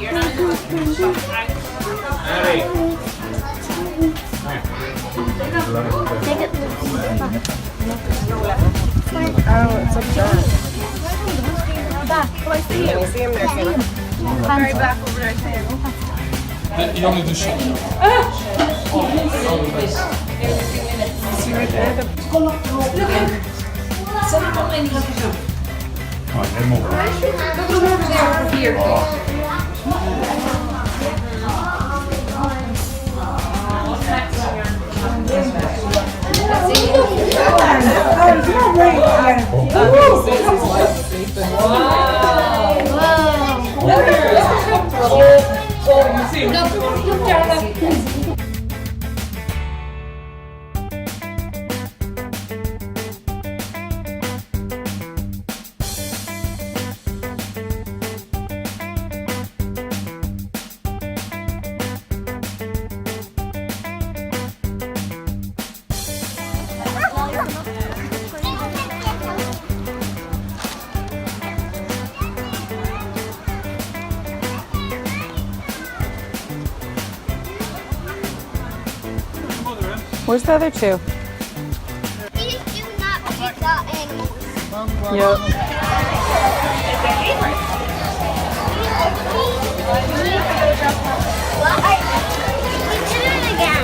You're not in the buggy. Abby. Take it. Oh, it's up there. Back. Oh, I see him. I see him there, Taylor. Very back over there, Taylor. You only do shot. See right there? Come on, head over. Here. Where's the other two? Please do not pick the animals. Yep. We did it again.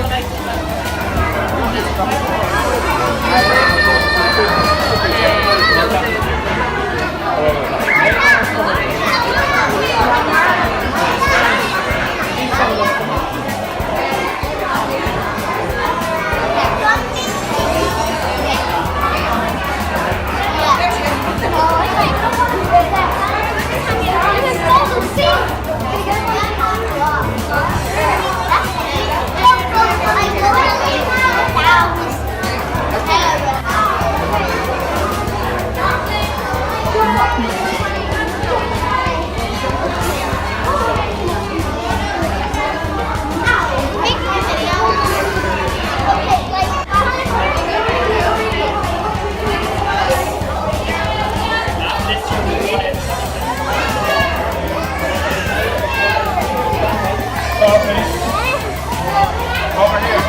Over here.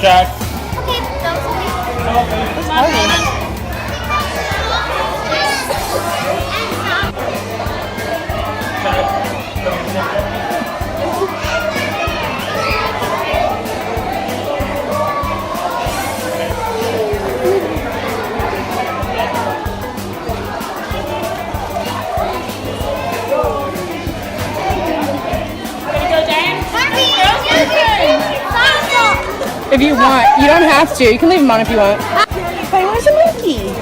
Jack. Okay, don't If you want. You don't have to. You can leave them on if you want. Hey, where's the monkey?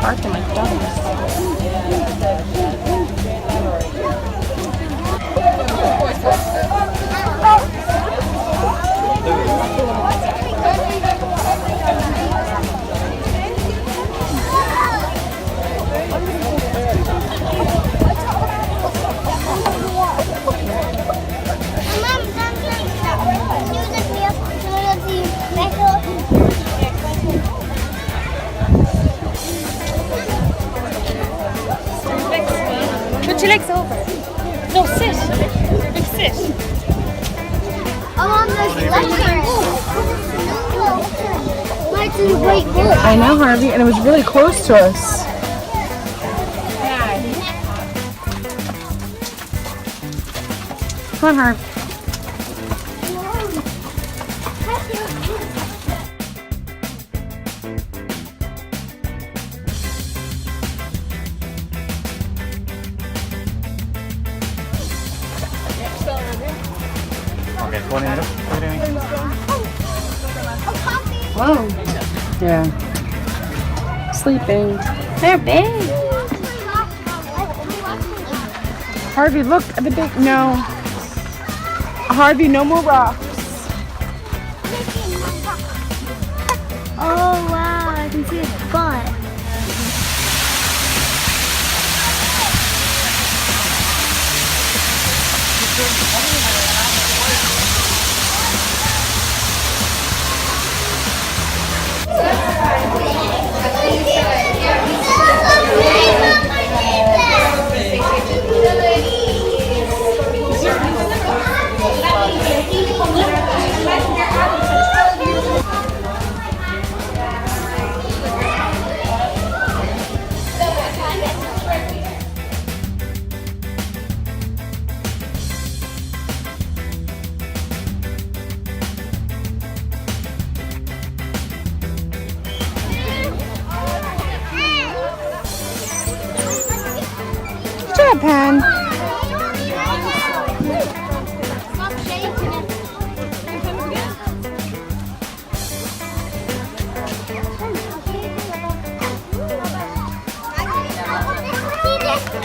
Barking like dogs. Put your legs over. No, sit. Big sit. I'm on this lecture. Mine's in white book. I know, Harvey, and it was really close to us. Come on, Harv. pone, look. Whoa. Yeah. Sleeping. They're big. Harvey, look at the big. No. Harvey, no more rocks. Oh wow, I can see his butt. Good job, Pan. Stop shaking it.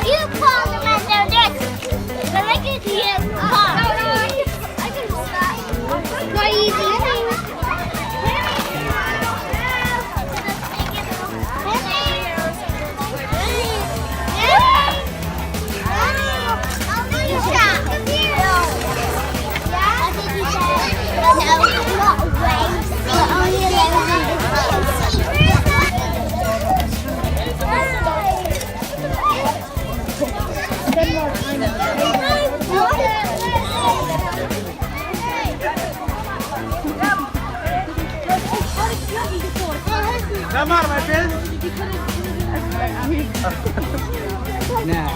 You call them and they're this. But I can see it. I can stop. Not easy. Come on, my friend. Now.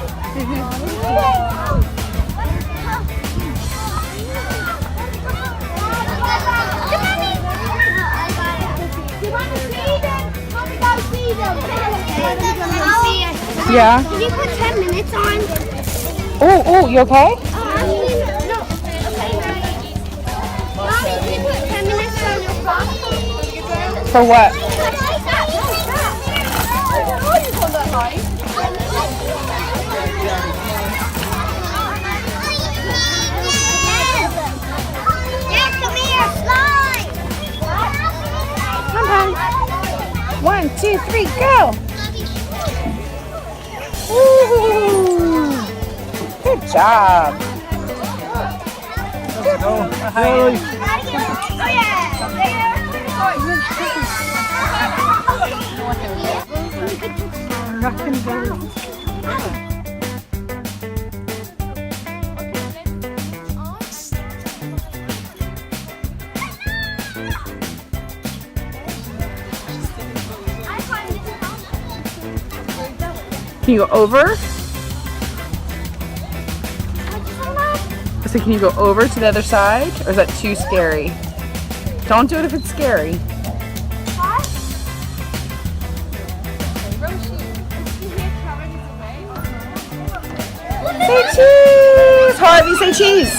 Yeah. Can you put 10 minutes on? Oh, you okay? No. Mommy, can you put 10 minutes on your clock? For what? Dad, come here, slide! Come on. 1, 2, 3, go. Woo! Good job. Let's go. Oh Can you go over? So can you go over to the other side? Or is that too scary? Don't do it if it's scary. Say cheese! Harvey, say cheese!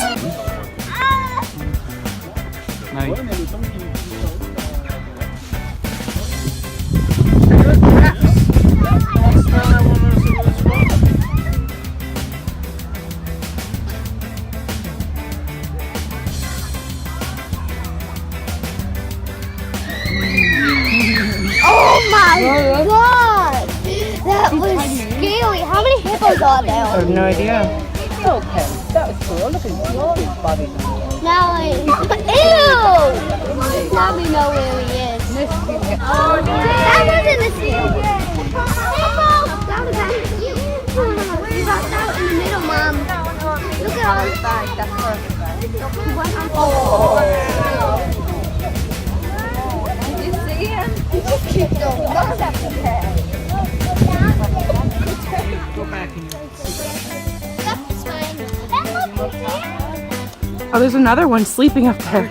Oh my god! That was scary. How many hippos are I there? have no idea. Okay, that was cool. Look at all these bodies. Now ew! Now we know where he is. That wasn't a seal. That was actually you. You got that in the middle, Mom. Look at all this. That's perfect. He just kicked over. Look at that. Go back in your That's fine. And look, it's here. Oh, there's another one sleeping up there.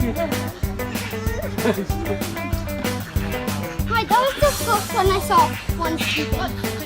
Hi, that was the first one I saw one sleeping.